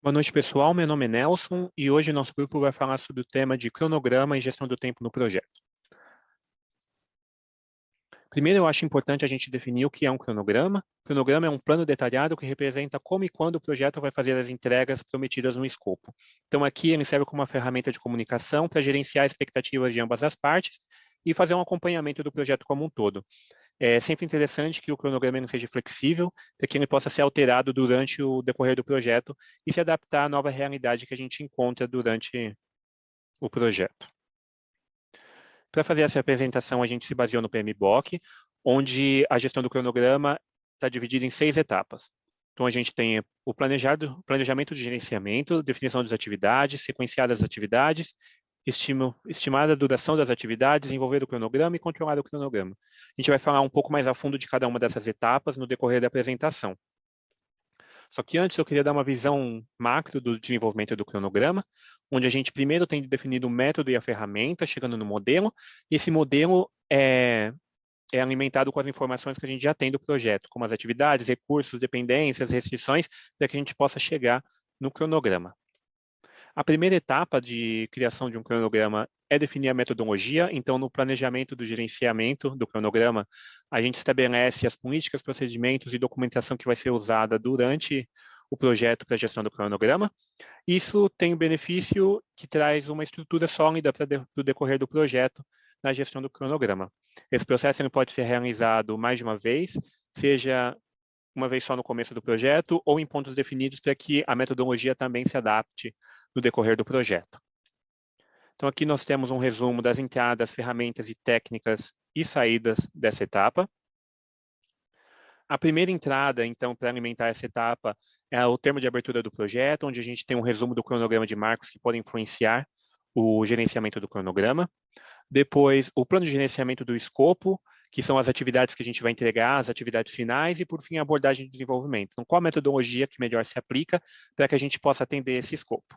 Boa noite, pessoal. Meu nome é Nelson e hoje nosso grupo vai falar sobre o tema de cronograma e gestão do tempo no projeto. Primeiro, eu acho importante a gente definir o que é um cronograma. O cronograma é um plano detalhado que representa como e quando o projeto vai fazer as entregas prometidas no escopo. Então, aqui ele serve como uma ferramenta de comunicação para gerenciar expectativas de ambas as partes e fazer um acompanhamento do projeto como um todo. É sempre interessante que o cronograma não seja flexível, para que ele possa ser alterado durante o decorrer do projeto e se adaptar à nova realidade que a gente encontra durante o projeto. Para fazer essa apresentação, a gente se baseou no PMBOK, onde a gestão do cronograma está dividida em 6 etapas. Então, a gente tem o planejamento de gerenciamento, definição das atividades, sequenciar as atividades, estimar a duração das atividades, desenvolver o cronograma e controlar o cronograma. A gente vai falar um pouco mais a fundo de cada uma dessas etapas no decorrer da apresentação. Só que antes eu queria dar uma visão macro do desenvolvimento do cronograma, onde a gente primeiro tem definido o método e a ferramenta, chegando no modelo, e esse modelo é alimentado com as informações que a gente já tem do projeto, como as atividades, recursos, dependências, restrições, para que a gente possa chegar no cronograma. A primeira etapa de criação de um cronograma é definir a metodologia. Então, no planejamento do gerenciamento do cronograma, a gente estabelece as políticas, procedimentos e documentação que vai ser usada durante o projeto para a gestão do cronograma. Isso tem o benefício que traz uma estrutura sólida para o decorrer do projeto na gestão do cronograma. Esse processo ele pode ser realizado mais de uma vez, seja uma vez só no começo do projeto ou em pontos definidos para que a metodologia também se adapte no decorrer do projeto. Então, aqui nós temos um resumo das entradas, ferramentas e técnicas e saídas dessa etapa. A primeira entrada, então, para alimentar essa etapa é o termo de abertura do projeto, onde a gente tem um resumo do cronograma de marcos que podem influenciar o gerenciamento do cronograma. Depois, o plano de gerenciamento do escopo, que são as atividades que a gente vai entregar, as atividades finais, e, por fim, a abordagem de desenvolvimento. Então, qual a metodologia que melhor se aplica para que a gente possa atender esse escopo?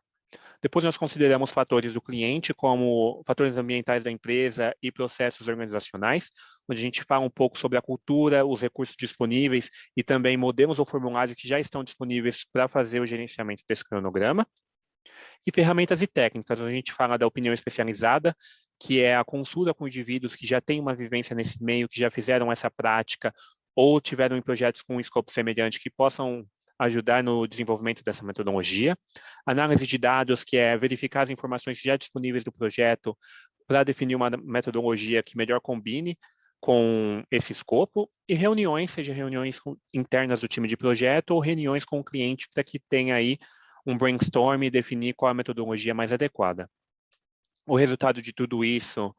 Depois, nós consideramos fatores do cliente, como fatores ambientais da empresa e processos organizacionais, onde a gente fala um pouco sobre a cultura, os recursos disponíveis e também modelos ou formulários que já estão disponíveis para fazer o gerenciamento desse cronograma. E ferramentas e técnicas, a gente fala da opinião especializada, que é a consulta com indivíduos que já têm uma vivência nesse meio, que já fizeram essa prática ou tiveram em projetos com um escopo semelhante que possam ajudar no desenvolvimento dessa metodologia. Análise de dados, que é verificar as informações já disponíveis do projeto para definir uma metodologia que melhor combine com esse escopo, e reuniões, seja reuniões internas do time de projeto ou reuniões com o cliente para que tenha aí um brainstorm e definir qual a metodologia mais adequada. O resultado de tudo isso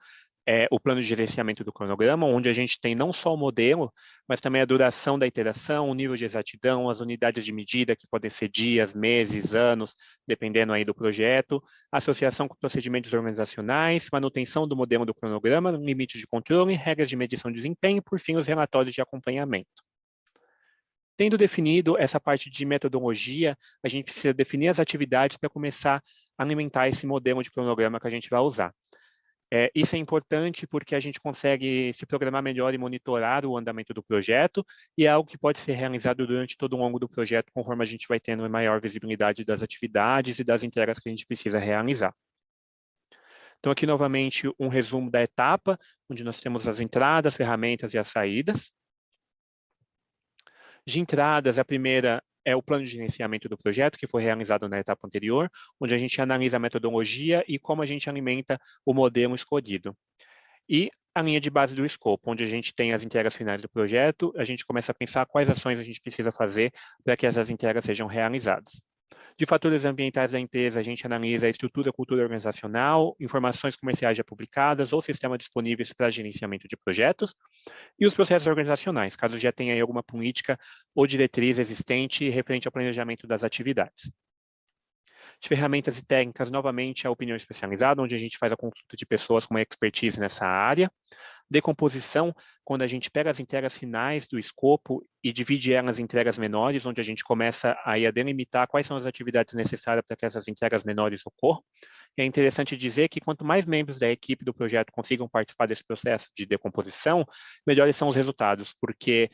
é o plano de gerenciamento do cronograma, onde a gente tem não só o modelo, mas também a duração da iteração, o nível de exatidão, as unidades de medida, que podem ser dias, meses, anos, dependendo aí do projeto, associação com procedimentos organizacionais, manutenção do modelo do cronograma, limite de controle, regras de medição de desempenho e, por fim, os relatórios de acompanhamento. Tendo definido essa parte de metodologia, a gente precisa definir as atividades para começar a alimentar esse modelo de cronograma que a gente vai usar. Isso é importante porque a gente consegue se programar melhor e monitorar o andamento do projeto, e é algo que pode ser realizado durante todo o longo do projeto, conforme a gente vai tendo uma maior visibilidade das atividades e das entregas que a gente precisa realizar. Então, aqui novamente um resumo da etapa, onde nós temos as entradas, ferramentas e as saídas. De entradas, a primeira é o plano de gerenciamento do projeto, que foi realizado na etapa anterior, onde a gente analisa a metodologia e como a gente alimenta o modelo escolhido. E a linha de base do escopo, onde a gente tem as entregas finais do projeto, a gente começa a pensar quais ações a gente precisa fazer para que essas entregas sejam realizadas. De fatores ambientais da empresa, a gente analisa a estrutura, cultura organizacional, informações comerciais já publicadas ou sistemas disponíveis para gerenciamento de projetos, e os processos organizacionais, caso já tenha aí alguma política ou diretriz existente referente ao planejamento das atividades. De ferramentas e técnicas, novamente, a opinião especializada, onde a gente faz a consulta de pessoas com uma expertise nessa área. Decomposição, quando a gente pega as entregas finais do escopo e divide elas em entregas menores, onde a gente começa aí a delimitar quais são as atividades necessárias para que essas entregas menores ocorram. E é interessante dizer que quanto mais membros da equipe do projeto consigam participar desse processo de decomposição, melhores são os resultados, porque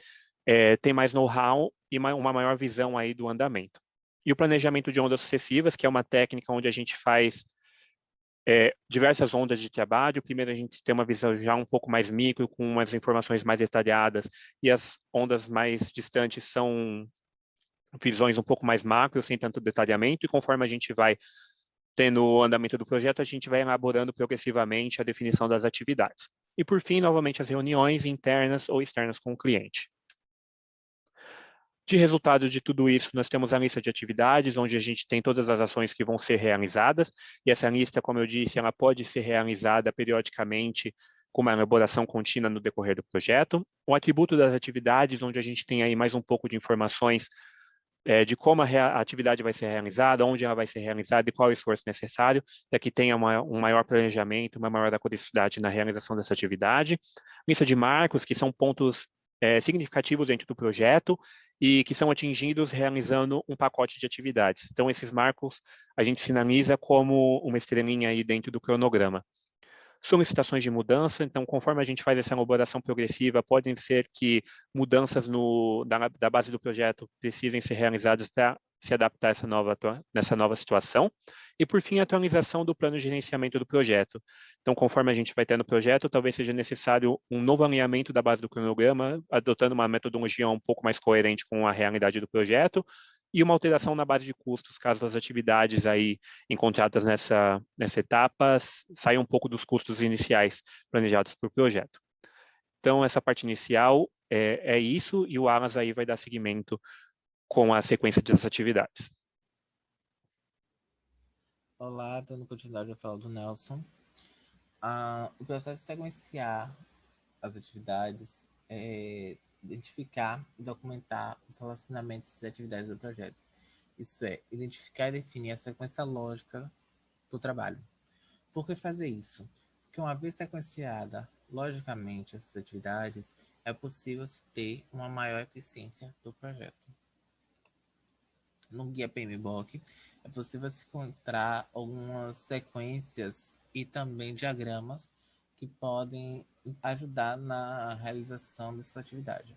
tem mais know-how e uma maior visão aí do andamento. E o planejamento de ondas sucessivas, que é uma técnica onde a gente faz diversas ondas de trabalho. Primeiro, a gente tem uma visão já um pouco mais micro, com umas informações mais detalhadas, e as ondas mais distantes são visões um pouco mais macro, sem tanto detalhamento, e conforme a gente vai tendo o andamento do projeto, a gente vai elaborando progressivamente a definição das atividades. E, por fim, novamente, as reuniões internas ou externas com o cliente. De resultado de tudo isso, nós temos a lista de atividades, onde a gente tem todas as ações que vão ser realizadas, e essa lista, como eu disse, ela pode ser realizada periodicamente com uma elaboração contínua no decorrer do projeto. O atributo das atividades, onde a gente tem aí mais um pouco de informações de como a atividade vai ser realizada, onde ela vai ser realizada e qual o esforço necessário para que tenha um maior planejamento, uma maior acuracidade na realização dessa atividade. Lista de marcos, que são pontos significativos dentro do projeto e que são atingidos realizando um pacote de atividades. Então, esses marcos a gente sinaliza como uma estrelinha aí dentro do cronograma. Solicitações de mudança, então, conforme a gente faz essa elaboração progressiva, podem ser que mudanças da base do projeto precisem ser realizadas para se adaptar a nessa nova situação. E, por fim, a atualização do plano de gerenciamento do projeto. Então, conforme a gente vai tendo o projeto, talvez seja necessário um novo alinhamento da base do cronograma, adotando uma metodologia um pouco mais coerente com a realidade do projeto, e uma alteração na base de custos, caso as atividades aí encontradas nessa etapa saiam um pouco dos custos iniciais planejados para o projeto. Então, essa parte inicial é isso, e o Alas aí vai dar seguimento com a sequência das atividades. Olá, dando continuidade a fala do Nelson. O processo de sequenciar as atividades é identificar e documentar os relacionamentos e atividades do projeto. Isso é, identificar e definir a sequência lógica do trabalho. Por que fazer isso? Porque uma vez sequenciada logicamente essas atividades, é possível ter uma maior eficiência do projeto. No guia PMBOK, é possível se encontrar algumas sequências e também diagramas que podem ajudar na realização dessa atividade.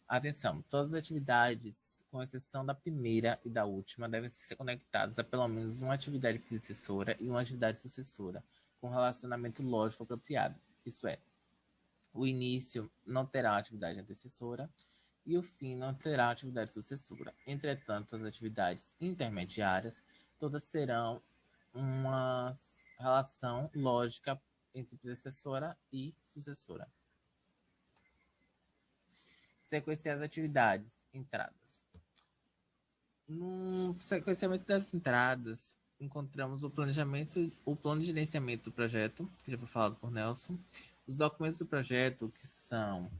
Atenção, todas as atividades, com exceção da primeira e da última, devem ser conectadas a pelo menos uma atividade predecessora e uma atividade sucessora, com relacionamento lógico apropriado. Isso é, o início não terá uma atividade antecessora e o fim não terá atividade sucessora. Entretanto, as atividades intermediárias todas terão uma relação lógica entre predecessora e sucessora. Sequenciar as atividades, entradas. No sequenciamento das entradas, encontramos o plano de gerenciamento do projeto, que já foi falado por Nelson, os documentos do projeto, que são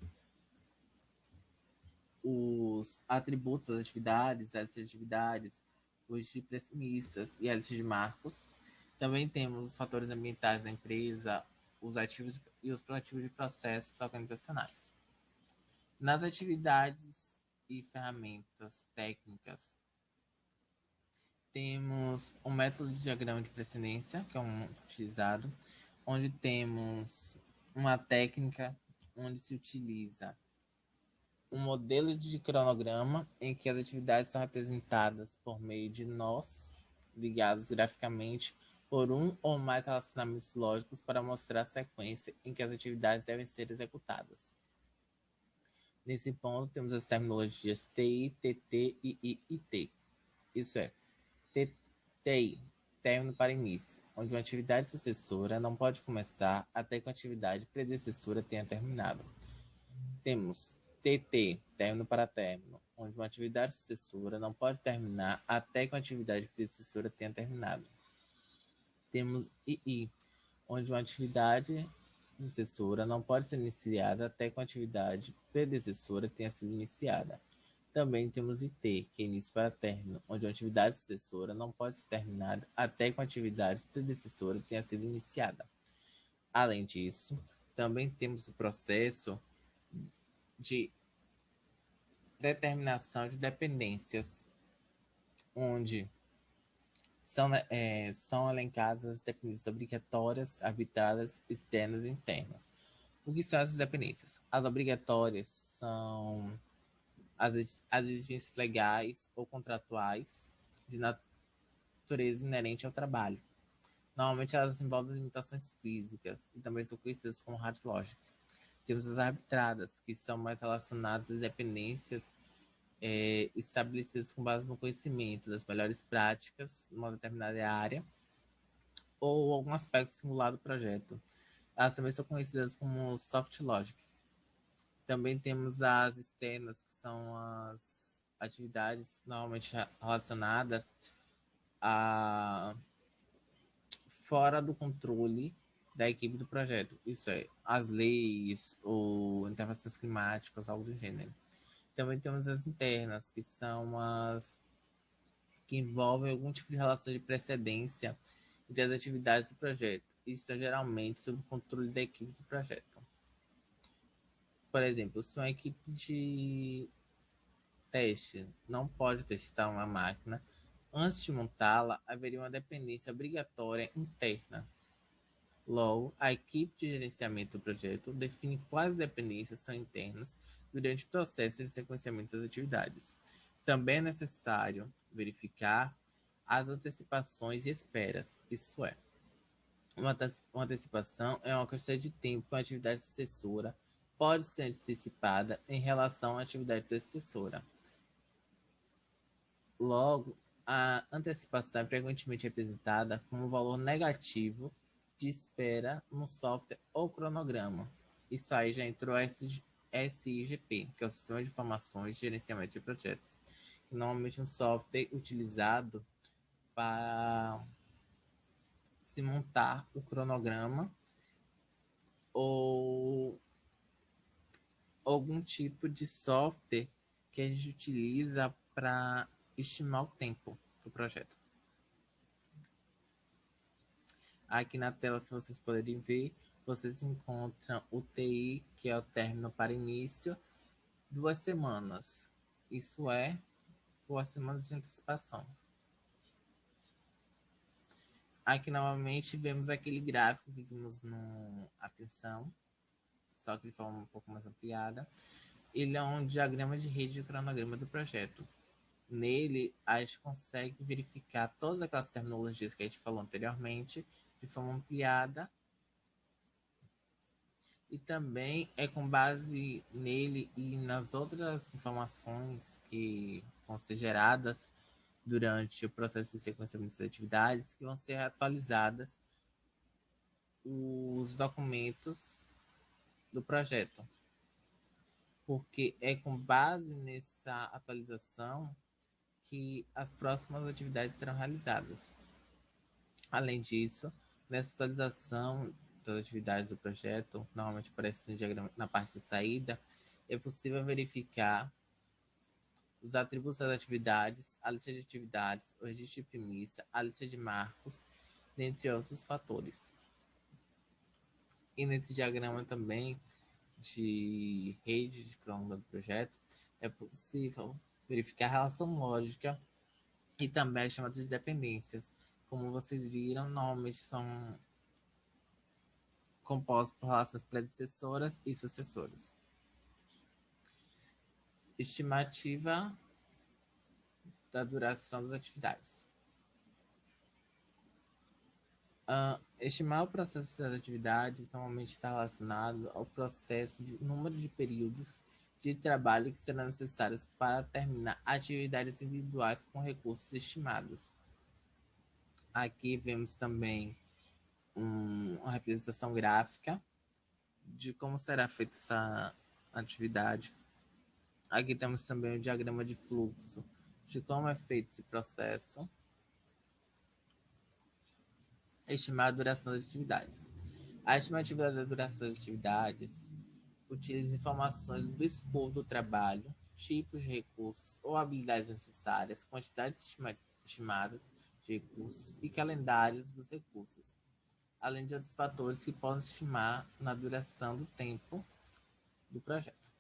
os atributos das atividades, as atividades, os de premissas e a lista de marcos. Também temos os fatores ambientais da empresa, os ativos e os proativos de processos organizacionais. Nas atividades e ferramentas técnicas, temos o método de diagrama de precedência, que é utilizado, onde temos uma técnica onde se utiliza um modelo de cronograma em que as atividades são representadas por meio de nós, ligados graficamente por um ou mais relacionamentos lógicos para mostrar a sequência em que as atividades devem ser executadas. Nesse ponto, temos as terminologias TI, TT e IIT. Isso é, TI, término para início, onde uma atividade sucessora não pode começar até que a atividade predecessora tenha terminado. Temos TT, término para término, onde uma atividade sucessora não pode terminar até que uma atividade predecessora tenha terminado. Temos II, onde uma atividade sucessora não pode ser iniciada até que uma atividade predecessora tenha sido iniciada. Também temos IT, que é início para término, onde uma atividade sucessora não pode ser terminada até que uma atividade predecessora tenha sido iniciada. Além disso, também temos o processo de determinação de dependências, onde são elencadas as dependências obrigatórias, arbitrárias, externas e internas. O que são essas dependências? As obrigatórias são as exigências legais ou contratuais de natureza inerente ao trabalho. Normalmente elas envolvem limitações físicas e também são conhecidas como hard logic. Temos as arbitradas, que são mais relacionadas às dependências estabelecidas com base no conhecimento das melhores práticas numa determinada área ou algum aspecto singular do projeto. Elas também são conhecidas como soft logic. Também temos as externas, que são as atividades normalmente relacionadas a fora do controle da equipe do projeto. Isso é, as leis ou intervenções climáticas, algo do gênero. Também temos as internas, que são as que envolvem algum tipo de relação de precedência entre as atividades do projeto e estão geralmente sob o controle da equipe do projeto. Por exemplo, se uma equipe de teste não pode testar uma máquina, antes de montá-la, haveria uma dependência obrigatória interna. Logo, a equipe de gerenciamento do projeto define quais dependências são internas durante o processo de sequenciamento das atividades. Também é necessário verificar as antecipações e esperas, isso é, uma antecipação é uma quantidade de tempo que uma atividade sucessora pode ser antecipada em relação à atividade antecessora. Logo, a antecipação é frequentemente representada como um valor negativo de espera no software ou cronograma. Isso aí já entrou SIGP, que é o Sistema de Informações de Gerenciamento de Projetos. Normalmente um software utilizado para se montar o cronograma ou algum tipo de software que a gente utiliza para estimar o tempo do projeto. Aqui na tela, se vocês puderem ver, vocês encontram o TI, que é o término para início, 2 semanas. Isso é 2 semanas de antecipação. Aqui, novamente, vemos aquele gráfico que vimos no Atenção, só que de forma um pouco mais ampliada. Ele é um diagrama de rede e cronograma do projeto. Nele, a gente consegue verificar todas aquelas terminologias que a gente falou anteriormente, de forma ampliada. E também é com base nele e nas outras informações que vão ser geradas durante o processo de sequenciamento das atividades que vão ser atualizadas os documentos do projeto. Porque é com base nessa atualização que as próximas atividades serão realizadas. Além disso, nessa atualização das atividades do projeto, normalmente aparece no diagrama na parte de saída, é possível verificar os atributos das atividades, a lista de atividades, o registro de premissa, a lista de marcos, dentre outros fatores. E nesse diagrama também de rede de cronograma do projeto, é possível verificar a relação lógica e também as chamadas de dependências. Como vocês viram, normalmente são compostos por relações predecessoras e sucessoras. Estimativa da duração das atividades. Estimar o processo das atividades normalmente está relacionado ao processo de número de períodos de trabalho que serão necessários para terminar atividades individuais com recursos estimados. Aqui vemos também uma representação gráfica de como será feita essa atividade. Aqui temos também o diagrama de fluxo de como é feito esse processo. Estimar a duração das atividades. A estimativa da duração das atividades utiliza informações do escopo do trabalho, tipos de recursos ou habilidades necessárias, quantidades estimadas de recursos e calendários dos recursos, além de outros fatores que podem estimar na duração do tempo do projeto.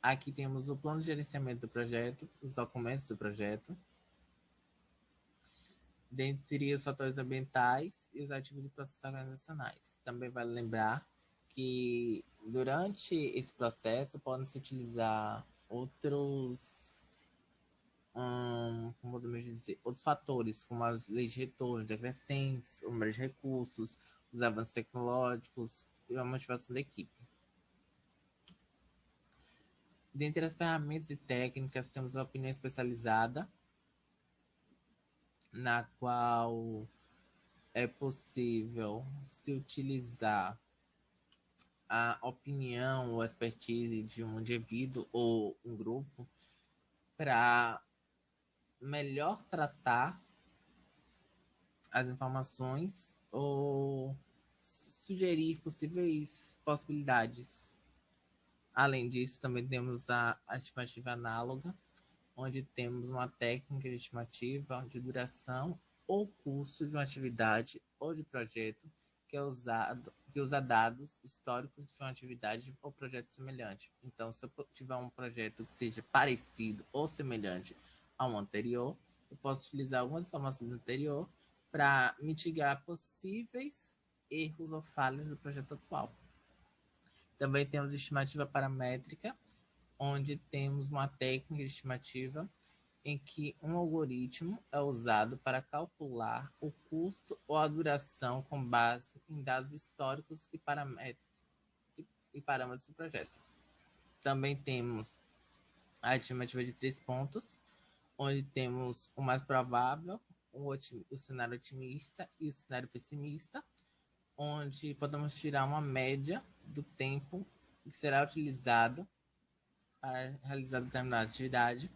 Aqui temos o plano de gerenciamento do projeto, os documentos do projeto, dentre os fatores ambientais e os ativos de processos organizacionais. Também vale lembrar que durante esse processo podem-se utilizar outros, como podemos dizer, outros fatores, como as leis de retorno decrescentes, o número de recursos, os avanços tecnológicos e a motivação da equipe. Dentre as ferramentas e técnicas, temos a opinião especializada, na qual é possível se utilizar a opinião ou expertise de um indivíduo ou um grupo para melhor tratar as informações ou sugerir possíveis possibilidades. Além disso, também temos a estimativa análoga, onde temos uma técnica de estimativa de duração ou custo de uma atividade ou de projeto que usa dados históricos de uma atividade ou projeto semelhante. Então, se eu tiver um projeto que seja parecido ou semelhante ao anterior, eu posso utilizar algumas informações do anterior para mitigar possíveis erros ou falhas do projeto atual. Também temos estimativa paramétrica, onde temos uma técnica de estimativa em que um algoritmo é usado para calcular o custo ou a duração com base em dados históricos e parâmetros do projeto. Também temos a estimativa de 3 pontos, onde temos o mais provável, o cenário otimista e o cenário pessimista, onde podemos tirar uma média do tempo que será utilizado para realizar determinada atividade.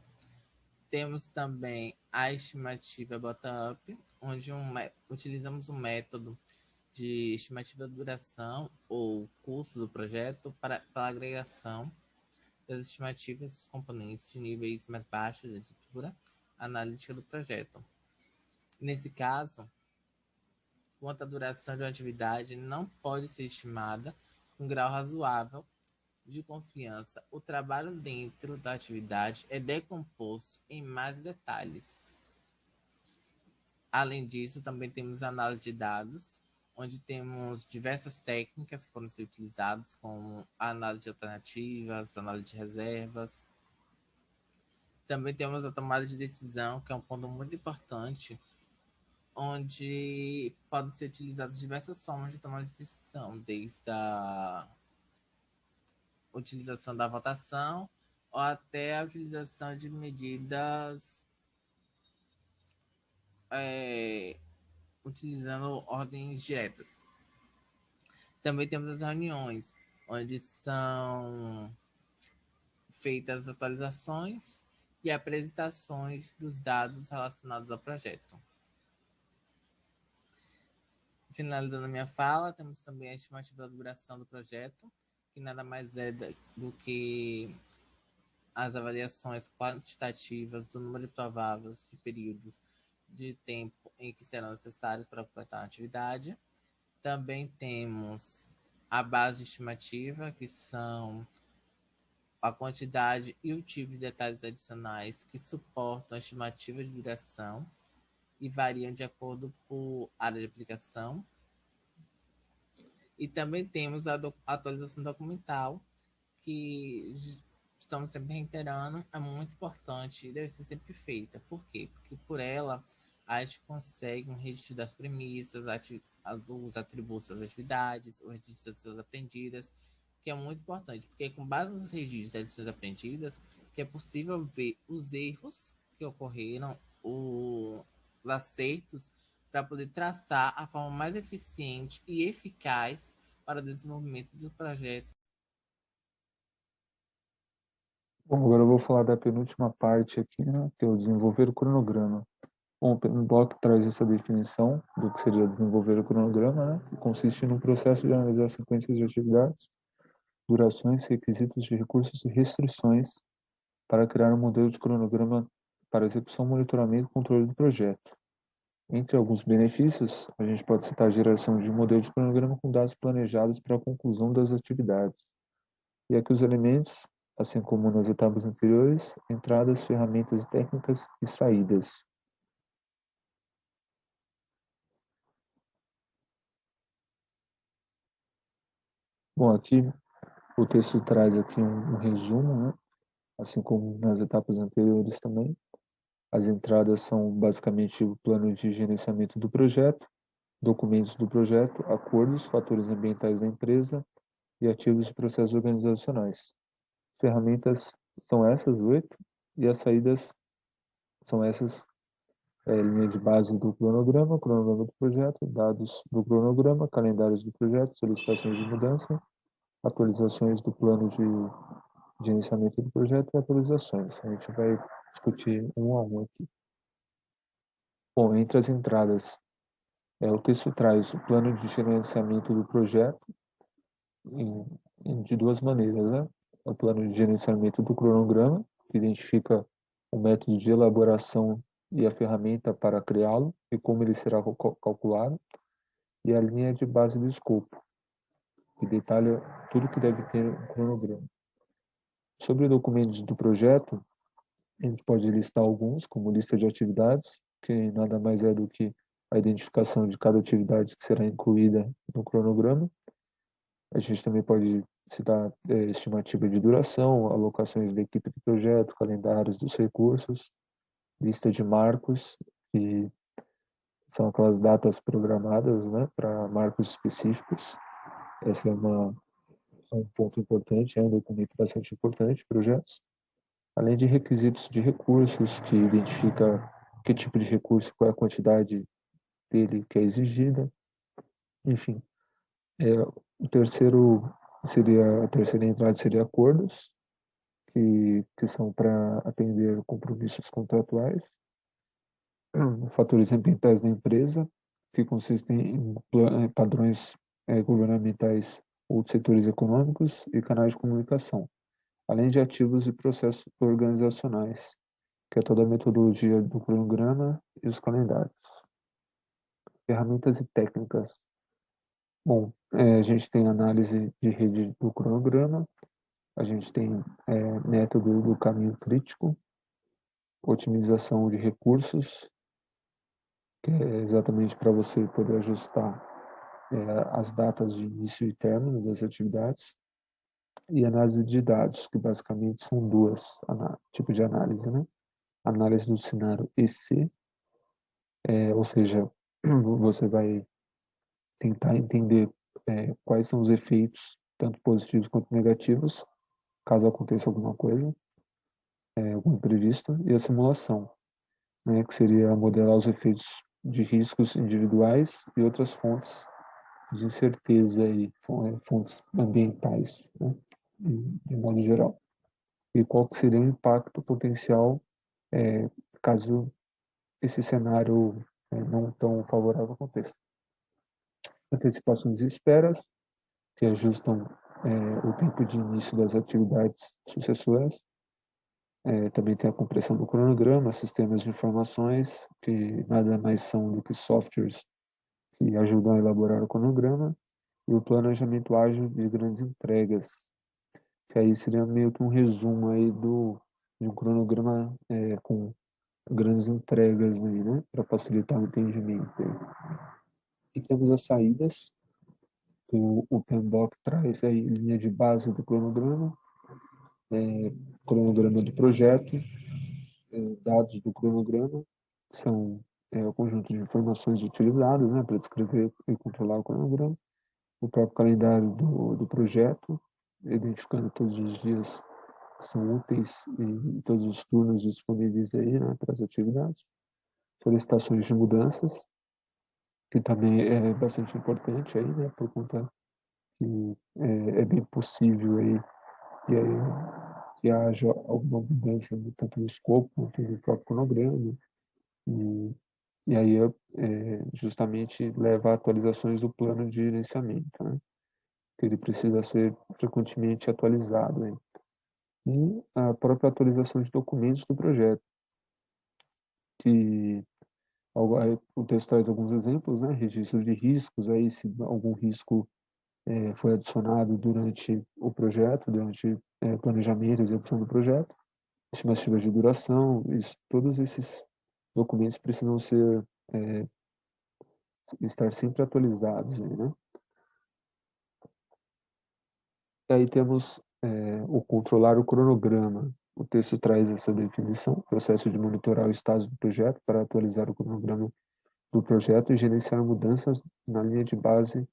Temos também a estimativa bottom-up, onde utilizamos um método de estimativa de duração ou custo do projeto para a agregação das estimativas dos componentes de níveis mais baixos da estrutura analítica do projeto. Nesse caso, quanto à duração de uma atividade não pode ser estimada com grau razoável de confiança. O trabalho dentro da atividade é decomposto em mais detalhes. Além disso, também temos análise de dados, onde temos diversas técnicas que podem ser utilizadas, como análise de alternativas, análise de reservas. Também temos a tomada de decisão, que é um ponto muito importante, onde podem ser utilizadas diversas formas de tomada de decisão, desde a utilização da votação ou até a utilização de medidas utilizando ordens diretas. Também temos as reuniões, onde são feitas atualizações e apresentações dos dados relacionados ao projeto. Finalizando a minha fala, temos também a estimativa da duração do projeto, que nada mais é do que as avaliações quantitativas do número de prováveis de períodos de tempo em que serão necessários para completar a atividade. Também temos a base estimativa, que são a quantidade e o tipo de detalhes adicionais que suportam a estimativa de duração e variam de acordo com área de aplicação. E também temos a atualização documental, que estamos sempre reiterando, é muito importante e deve ser sempre feita. Por quê? Porque por ela a gente consegue um registro das premissas, os atributos das atividades, o registro das lições aprendidas, que é muito importante, porque é com base nos registros das lições aprendidas que é possível ver os erros que ocorreram, os acertos, para poder traçar a forma mais eficiente e eficaz para o desenvolvimento do projeto. Bom, agora eu vou falar da penúltima parte aqui, né, que é o desenvolver o cronograma. Bom, o bloco traz essa definição do que seria desenvolver o cronograma, né, que consiste no processo de analisar sequências de atividades, durações, requisitos de recursos e restrições para criar um modelo de cronograma para execução, monitoramento e controle do projeto. Entre alguns benefícios, a gente pode citar a geração de um modelo de cronograma com dados planejados para a conclusão das atividades. E aqui os elementos, assim como nas etapas anteriores, entradas, ferramentas técnicas e saídas. Bom, aqui o texto traz aqui um resumo, né, assim como nas etapas anteriores também. As entradas são basicamente o plano de gerenciamento do projeto, documentos do projeto, acordos, fatores ambientais da empresa e ativos e processos organizacionais. Ferramentas são essas 8 e as saídas são essas, linha de base do cronograma do projeto, dados do cronograma, calendários do projeto, solicitações de mudança, atualizações do plano de gerenciamento do projeto e atualizações. A gente vai discutir um a um aqui. Bom, entre as entradas, o texto traz o plano de gerenciamento do projeto de duas maneiras, né? O plano de gerenciamento do cronograma, que identifica o método de elaboração e a ferramenta para criá-lo e como ele será calculado, e a linha de base do escopo, que detalha tudo que deve ter um cronograma. Sobre documentos do projeto, a gente pode listar alguns, como lista de atividades, que nada mais é do que a identificação de cada atividade que será incluída no cronograma. A gente também pode citar estimativa de duração, alocações da equipe do projeto, calendários dos recursos, lista de marcos, que são aquelas datas programadas, né, para marcos específicos. Esse é um ponto importante, é um documento bastante importante, projetos. Além de requisitos de recursos, que identifica que tipo de recurso, qual é a quantidade dele que é exigida. Enfim, a terceira entrada seria acordos, que são para atender compromissos contratuais. Fatores ambientais da empresa, que consistem em padrões governamentais ou de setores econômicos e canais de comunicação, além de ativos e processos organizacionais, que é toda a metodologia do cronograma e os calendários. Ferramentas e técnicas. Bom, a gente tem análise de rede do cronograma, a gente tem método do caminho crítico, otimização de recursos, que é exatamente para você poder ajustar as datas de início e término das atividades, e análise de dados, que basicamente são duas tipos de análise, né? Análise do cenário EC, ou seja, você vai tentar entender quais são os efeitos, tanto positivos quanto negativos, caso aconteça alguma coisa, algum imprevisto, e a simulação, né, que seria modelar os efeitos de riscos individuais e outras fontes de incerteza e fontes ambientais, né, de modo geral. E qual que seria o impacto potencial caso esse cenário não tão favorável aconteça. Antecipações e esperas, que ajustam o tempo de início das atividades sucessoras. Também tem a compressão do cronograma, sistemas de informações, que nada mais são do que softwares que ajudam a elaborar o cronograma, e o planejamento ágil de grandes entregas, que aí seria meio que um resumo aí de um cronograma com grandes entregas aí, né, para facilitar o entendimento. E temos as saídas, que o PMBOK traz aí linha de base do cronograma, cronograma do projeto, dados do cronograma, que são o conjunto de informações utilizadas, né, para descrever e controlar o cronograma, o próprio calendário do projeto, identificando todos os dias que são úteis e todos os turnos disponíveis aí, né, para as atividades, solicitações de mudanças, que também é bastante importante aí, né, por conta que é bem possível aí que haja alguma mudança tanto no escopo quanto no próprio cronograma, e aí justamente leva a atualizações do plano de gerenciamento, né, que ele precisa ser frequentemente atualizado, né, e a própria atualização de documentos do projeto, que o texto traz alguns exemplos, né, registros de riscos, aí se algum risco foi adicionado durante o projeto, durante o planejamento e execução do projeto, estimativas de duração, todos esses documentos precisam estar sempre atualizados, né? E aí temos o controlar o cronograma, o texto traz essa definição, processo de monitorar o estado do projeto para atualizar o cronograma do projeto e gerenciar mudanças na linha de base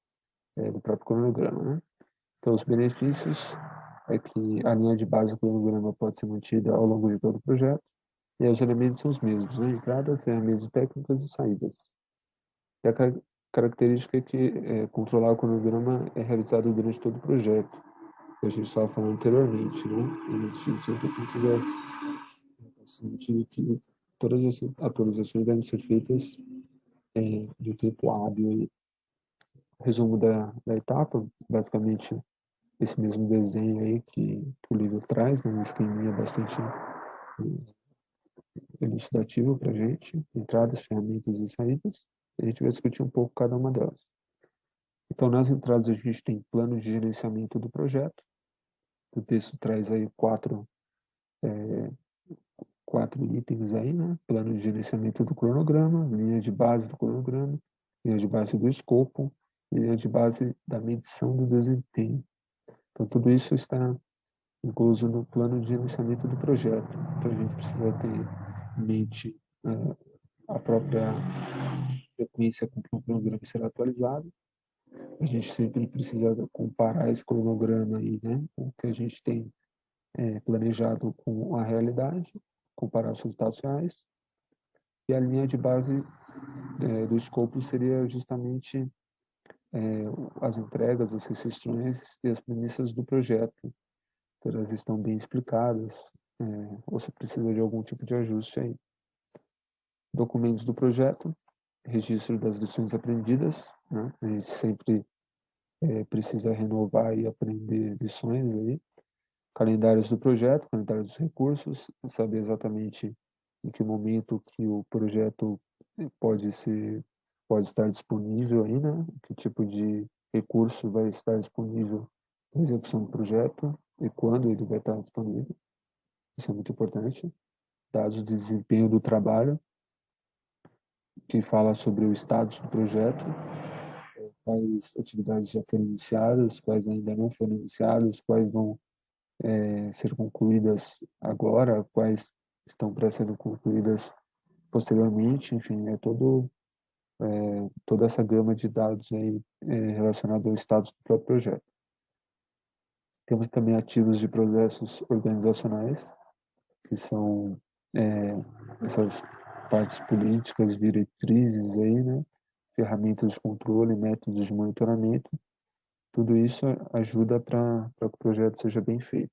do próprio cronograma, né? Então, os benefícios é que a linha de base do cronograma pode ser mantida ao longo de todo o projeto e os elementos são os mesmos, né? Entrada, ferramentas técnicas e saídas. E a característica é que controlar o cronograma é realizado durante todo o projeto, que a gente estava falando anteriormente, né? E nesse sentido, precisa sentido que todas as atualizações devem ser feitas de tempo hábil. Resumo da etapa, basicamente esse mesmo desenho aí que o livro traz, né, um esqueminha bastante elucidativo para a gente, entradas, ferramentas e saídas. A gente vai discutir um pouco cada uma delas. Então, nas entradas a gente tem plano de gerenciamento do projeto. O texto traz aí quatro itens aí, né? Plano de gerenciamento do cronograma, linha de base do cronograma, linha de base do escopo, linha de base da medição do desempenho. Então, tudo isso está incluso no plano de gerenciamento do projeto. Então, a gente precisa ter em mente a própria frequência com que o cronograma será atualizado. A gente sempre precisa comparar esse cronograma aí, né, com o que a gente tem planejado com a realidade, comparar os resultados reais. E a linha de base do escopo seria justamente as entregas, as restrições e as premissas do projeto. Se elas estão bem explicadas, ou se precisa de algum tipo de ajuste aí. Documentos do projeto, registro das lições aprendidas, né? A gente sempre precisa renovar e aprender lições aí. Calendários do projeto, calendário dos recursos, saber exatamente em que momento que o projeto pode estar disponível aí, né? Que tipo de recurso vai estar disponível para execução do projeto e quando ele vai estar disponível. Isso é muito importante. Dados de desempenho do trabalho, que fala sobre o status do projeto, quais atividades já foram iniciadas, quais ainda não foram iniciadas, quais vão ser concluídas agora, quais estão para serem concluídas posteriormente, enfim, toda essa gama de dados aí relacionada ao status do próprio projeto. Temos também ativos de processos organizacionais, que são essas partes políticas, diretrizes aí, né? Ferramentas de controle, métodos de monitoramento. Tudo isso ajuda para que o projeto seja bem feito.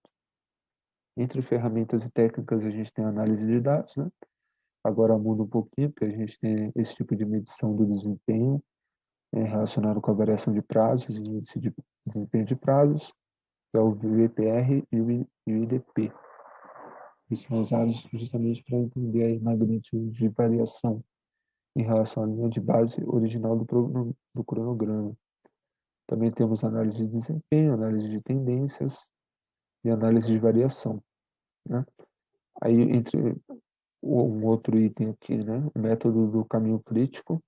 Entre ferramentas e técnicas, a gente tem a análise de dados, né? Agora muda um pouquinho, porque a gente tem esse tipo de medição do desempenho relacionado com a variação de prazos e índice de desempenho de prazos, que é o VPR e o IDP. Eles são usados justamente para entender a magnitude de variação em relação à linha de base original do cronograma. Também temos análise de desempenho, análise de tendências e análise de variação, né? Aí, entre um outro item aqui, né? O método do caminho crítico,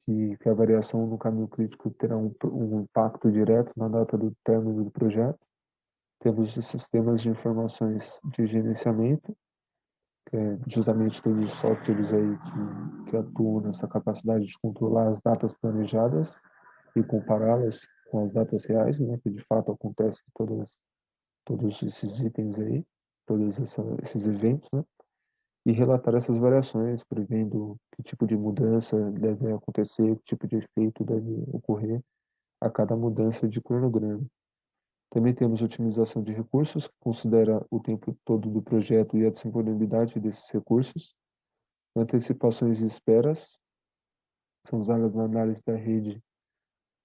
que a variação no caminho crítico terá um impacto direto na data do término do projeto. Temos os sistemas de informações de gerenciamento, que é justamente todos os softwares aí que atuam nessa capacidade de controlar as datas planejadas e compará-las com as datas reais, né, que de fato acontecem todos esses itens aí, todos esses eventos, né, e relatar essas variações, prevendo que tipo de mudança deve acontecer, que tipo de efeito deve ocorrer a cada mudança de cronograma. Também temos otimização de recursos, que considera o tempo todo do projeto e a disponibilidade desses recursos. Antecipações e esperas são usadas na análise da rede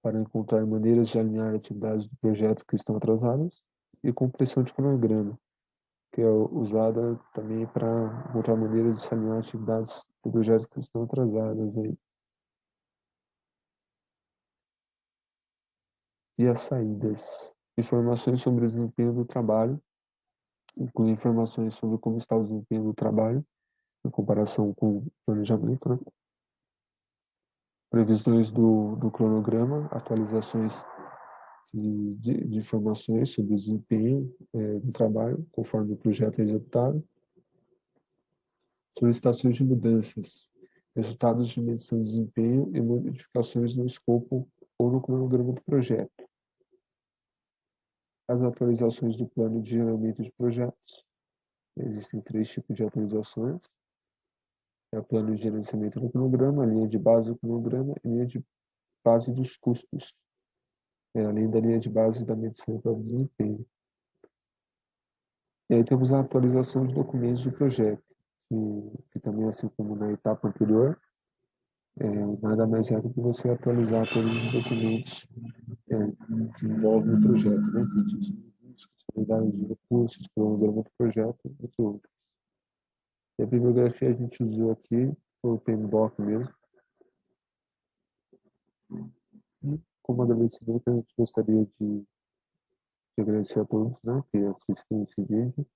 para encontrar maneiras de alinhar atividades do projeto que estão atrasadas. E compressão de cronograma, que é usada também para encontrar maneiras de se alinhar atividades do projeto que estão atrasadas aí. E as saídas. Informações sobre o desempenho do trabalho, inclui informações sobre como está o desempenho do trabalho, em comparação com o planejamento, né? Previsões do cronograma, atualizações de informações sobre o desempenho do trabalho, conforme o projeto é executado. Solicitações de mudanças, resultados de medição de desempenho e modificações no escopo ou no cronograma do projeto. As atualizações do plano de gerenciamento de projetos. Existem 3 tipos de atualizações. É o plano de gerenciamento do cronograma, a linha de base do cronograma e a linha de base dos custos, além da linha de base da medição do desempenho. E aí temos a atualização de documentos do projeto, que também, assim como na etapa anterior, nada mais é do que você atualizar todos os documentos que envolvem o projeto, né? Disponibilidade de recursos, cronograma do projeto, entre outros. E a bibliografia a gente usou aqui, foi o PMBOK mesmo. E, como agradecimento, a gente gostaria de agradecer a todos, né, que assistem esse vídeo.